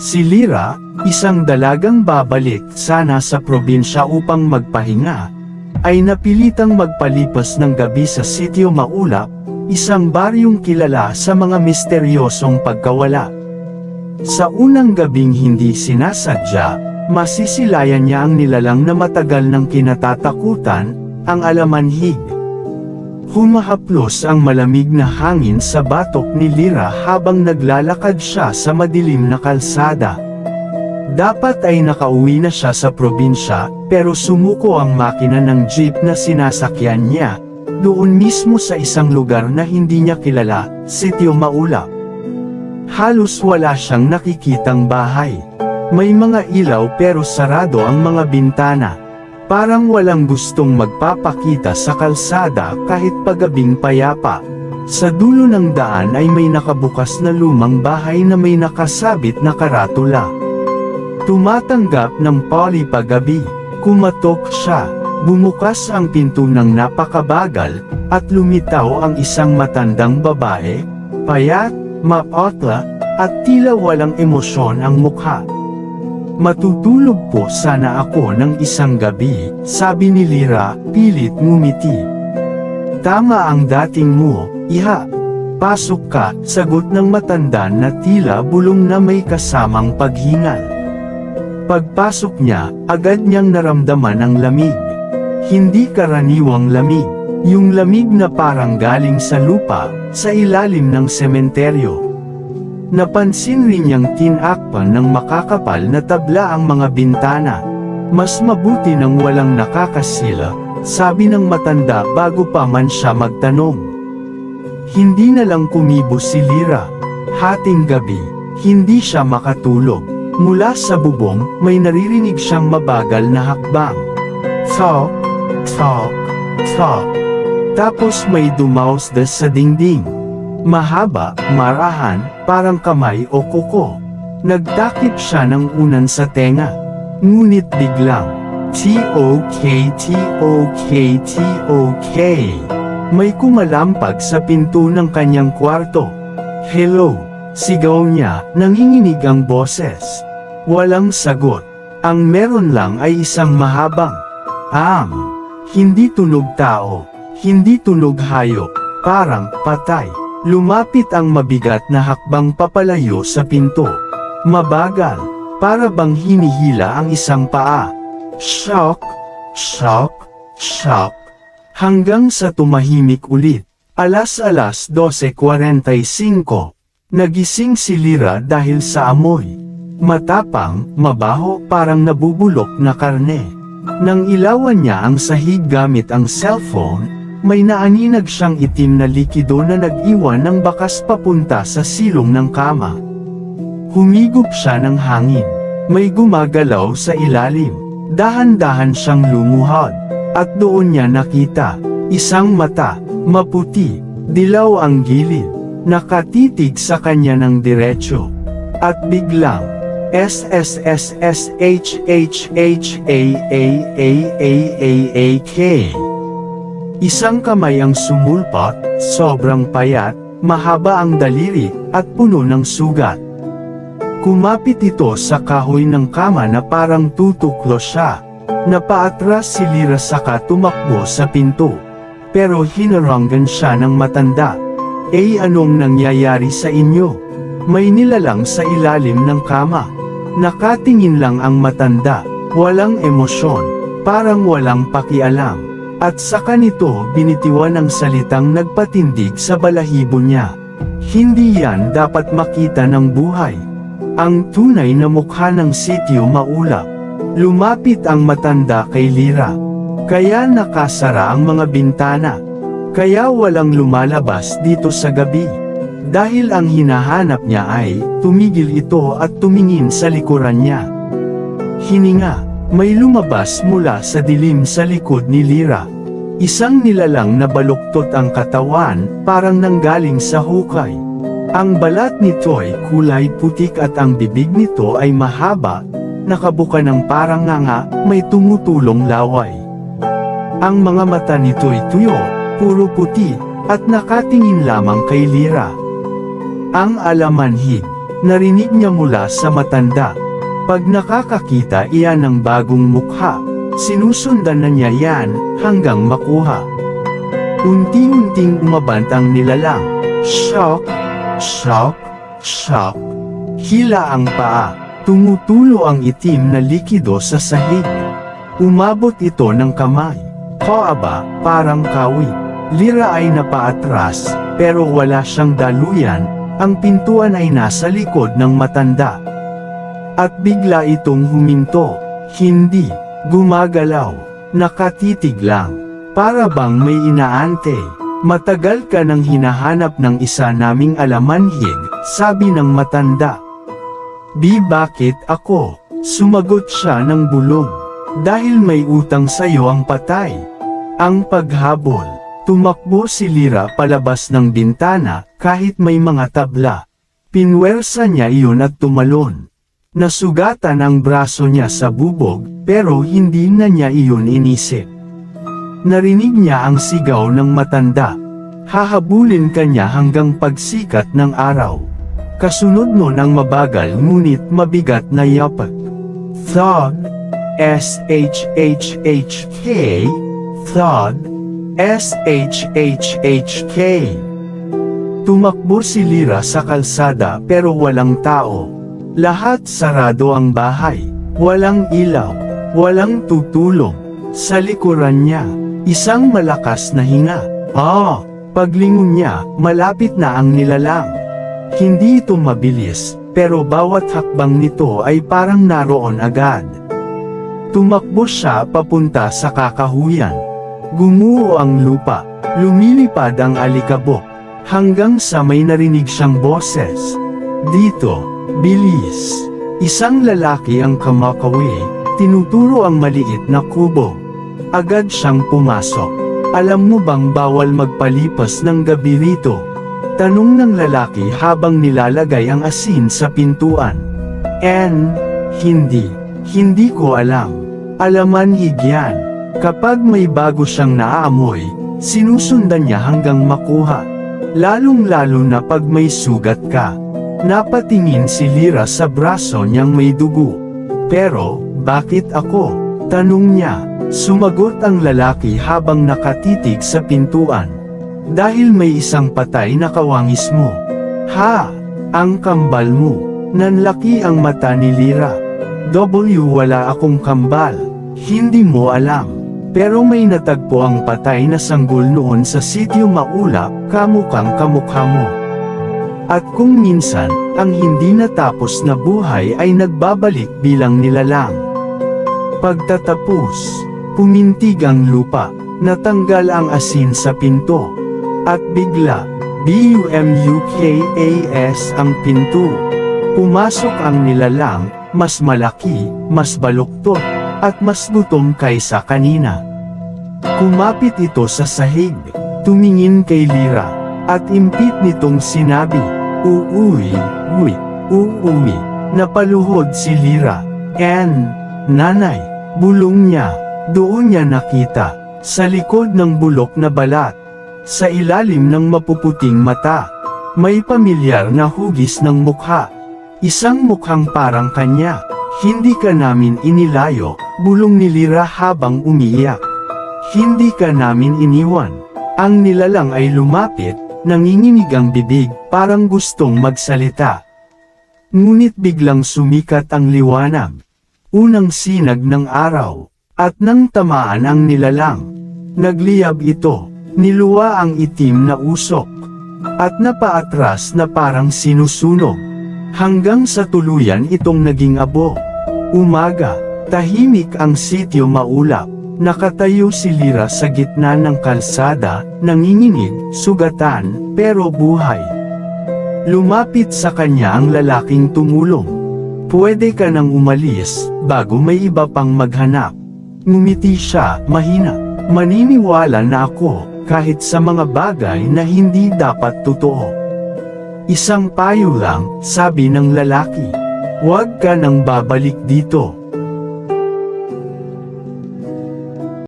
Si Lyra, isang dalagang babalik sana sa probinsya upang magpahinga, ay napilitang magpalipas ng gabi sa Sitio Maulap, isang baryong kilala sa mga misteryosong pagkawala. Sa unang gabing hindi sinasadya, masisilayan niya ang nilalang na matagal ng kinatatakutan, ang alamanhig. Humahaplos ang malamig na hangin sa batok ni Lyra habang naglalakad siya sa madilim na kalsada. Dapat ay nakauwi na siya sa probinsya, pero sumuko ang makina ng jeep na sinasakyan niya, doon mismo sa isang lugar na hindi niya kilala, Sitio Maulap. Halos wala siyang nakikitang bahay. May mga ilaw pero sarado ang mga bintana. Parang walang gustong magpapakita sa kalsada kahit pagabing payapa. Sa dulo ng daan ay may nakabukas na lumang bahay na may nakasabit na karatula. Tumatanggap ng Polly pagabi. Kumatok siya. Bumukas ang pinto ng napakabagal, at lumitaw ang isang matandang babae, payat, mapotla, at tila walang emosyon ang mukha. "Matutulog po sana ako ng isang gabi," sabi ni Lyra, pilit ngumiti. "Tama ang dating mo, iha. Pasok ka," sagot ng matanda na tila bulong na may kasamang paghingal. Pagpasok niya, agad niyang naramdaman ang lamig. Hindi karaniwang lamig, yung lamig na parang galing sa lupa, sa ilalim ng sementeryo. Napansin rin niyang tinakpan ng makakapal na tabla ang mga bintana. "Mas mabuti nang walang nakakasila," sabi ng matanda bago pa man siya magtanong. Hindi na lang kumibo si Lyra. Hating gabi, hindi siya makatulog. Mula sa bubong, may naririnig siyang mabagal na hakbang. Thok, thok, thok. Tapos may dumausdas sa dingding. Mahaba, marahan, parang kamay o kuko. Nagtakip siya ng unan sa tenga. Ngunit biglang, "Tok, tok, tok." May kumalampag sa pinto ng kanyang kwarto. "Hello," sigaw niya, nanginginig ang boses. Walang sagot. Ang meron lang ay isang mahabang, hindi tunog tao, hindi tunog hayop, parang patay. Lumapit ang mabigat na hakbang papalayo sa pinto. Mabagal, para bang hinihila ang isang paa. Shock, shock, shock. Hanggang sa tumahimik ulit. Alas 12:45. Nagising si Lyra dahil sa amoy. Matapang, mabaho, parang nabubulok na karne. Nang ilawan niya ang sahig gamit ang cellphone, may naaninag siyang itim na likido na nag-iwan ng bakas papunta sa silong ng kama. Humigop siya ng hangin. May gumagalaw sa ilalim. Dahan-dahan siyang lumuhod. At doon niya nakita, isang mata, maputi, dilaw ang gilid, nakatitig sa kanya ng diretsyo. At biglang, SSSSHHHAAAAAAAK. Isang kamay ang sumulpot, sobrang payat, mahaba ang daliri, at puno ng sugat. Kumapit ito sa kahoy ng kama na parang tutuklo siya. Napaatras si Lyra saka tumakbo sa pinto. Pero hinaranggan siya ng matanda. Anong nangyayari sa inyo? May nilalang sa ilalim ng kama. Nakatingin lang ang matanda, walang emosyon, parang walang pakialam. At saka nito binitiwan ang salitang nagpatindig sa balahibo niya. Hindi yan dapat makita ng buhay. Ang tunay na mukha ng Sitio Maulap. Lumapit ang matanda kay Lyra. Kaya nakasara ang mga bintana. Kaya walang lumalabas dito sa gabi. Dahil ang hinahanap niya ay, tumigil ito at tumingin sa likuran niya. Hininga. May lumabas mula sa dilim sa likod ni Lyra. Isang nilalang na baluktot ang katawan, parang nanggaling sa hukay. Ang balat nito'y kulay putik at ang bibig nito ay mahaba, nakabuka ng parang nganga, may tumutulong laway. Ang mga mata nito'y tuyo, puro puti, at nakatingin lamang kay Lyra. Ang alamanhig, Narinig niya mula sa matanda. Pag nakakakita iyan ng bagong mukha, sinusundan na niya yan, hanggang makuha. Unti-unting umabant ang nilalang. Shock, shock, shock. Hila ang paa. Tumutulo ang itim na likido sa sahig. Umabot ito ng kamay. Kaaba, parang kawit. Lira ay napaatras, pero wala siyang daluyan. Ang pintuan ay nasa likod ng matanda. At bigla itong huminto. Hindi gumagalaw. Nakatitig lang. Para bang may inaante. Matagal ka nang hinahanap ng isa naming alamanhig, sabi ng matanda. Bakit ako? Sumagot siya ng bulong. Dahil may utang sa'yo ang patay. Ang paghabol. Tumakbo si Lira palabas ng bintana, kahit may mga tabla. Pinwersa niya iyon at tumalon. Nasugatan ang braso niya sa bubog, pero hindi na niya iyon inisip. Narinig niya ang sigaw ng matanda. Hahabulin ka niya hanggang pagsikat ng araw. Kasunod nun ang mabagal ngunit mabigat na yapak. Thud. S-H-H-H-K. Thud. S-H-H-H-K. Tumakbo si Lira sa kalsada pero walang tao. Lahat sarado ang bahay. Walang ilaw. Walang tutulong. Sa likuran niya, isang malakas na hinga. Paglingon niya, malapit na ang nilalang. Hindi ito mabilis, pero bawat hakbang nito ay parang naroon agad. Tumakbo siya papunta sa kakahuyan. Gumuho ang lupa, lumilipad ang alikabok, hanggang sa may narinig siyang boses. Dito, bilis. Isang lalaki ang kamakawi, tinuturo ang maliit na kubo. Agad siyang pumasok. Alam mo bang bawal magpalipas ng gabi rito? Tanong ng lalaki habang nilalagay ang asin sa pintuan. Hindi ko alam. Alamanhig yan. Kapag may bago siyang naaamoy, sinusundan niya hanggang makuha. Lalong-lalo na pag may sugat ka. Napatingin si Lira sa braso niyang may dugo. Pero, bakit ako? Tanong niya. Sumagot ang lalaki habang nakatitig sa pintuan. Dahil may isang patay na kawangis mo. Ang kambal mo. Nanlaki ang mata ni Lira. Wala akong kambal. Hindi mo alam. Pero may natagpo ang patay na sanggol noon sa sitio Maulap, kamukhang kamukha mo. At kung minsan, ang hindi natapos na buhay ay nagbabalik bilang nilalang. Pagtatapos, pumintig ang lupa, natanggal ang asin sa pinto. At bigla, bumukas ang pinto. Pumasok ang nilalang, mas malaki, mas baluktot, at mas gutom kaysa kanina. Kumapit ito sa sahig, tumingin kay Lira, at impit nitong sinabi, uuwi. Napaluhod si Lira. Nanay, bulong niya, doon niya nakita, sa likod ng bulok na balat. Sa ilalim ng mapuputing mata, may pamilyar na hugis ng mukha. Isang mukhang parang kanya. Hindi ka namin inilayo, bulong ni Lira habang umiiyak. Hindi ka namin iniwan. Ang nilalang ay lumapit, nanginginig ang bibig, parang gustong magsalita. Ngunit biglang sumikat ang liwanag. Unang sinag ng araw, at nang tamaan ang nilalang. Nagliyab ito. Niluwa ang itim na usok, at napaatras na parang sinusunog, hanggang sa tuluyan itong naging abo. Umaga, tahimik ang sitio Maulap, nakatayo si Lira sa gitna ng kalsada, nanginginig, sugatan, pero buhay. Lumapit sa kanya ang lalaking tumulong. Pwede ka nang umalis, bago may iba pang maghanap. Ngumiti siya, mahina. Maniniwala na ako, kahit sa mga bagay na hindi dapat totoo. Isang payo lang, sabi ng lalaki. Huwag ka nang babalik dito.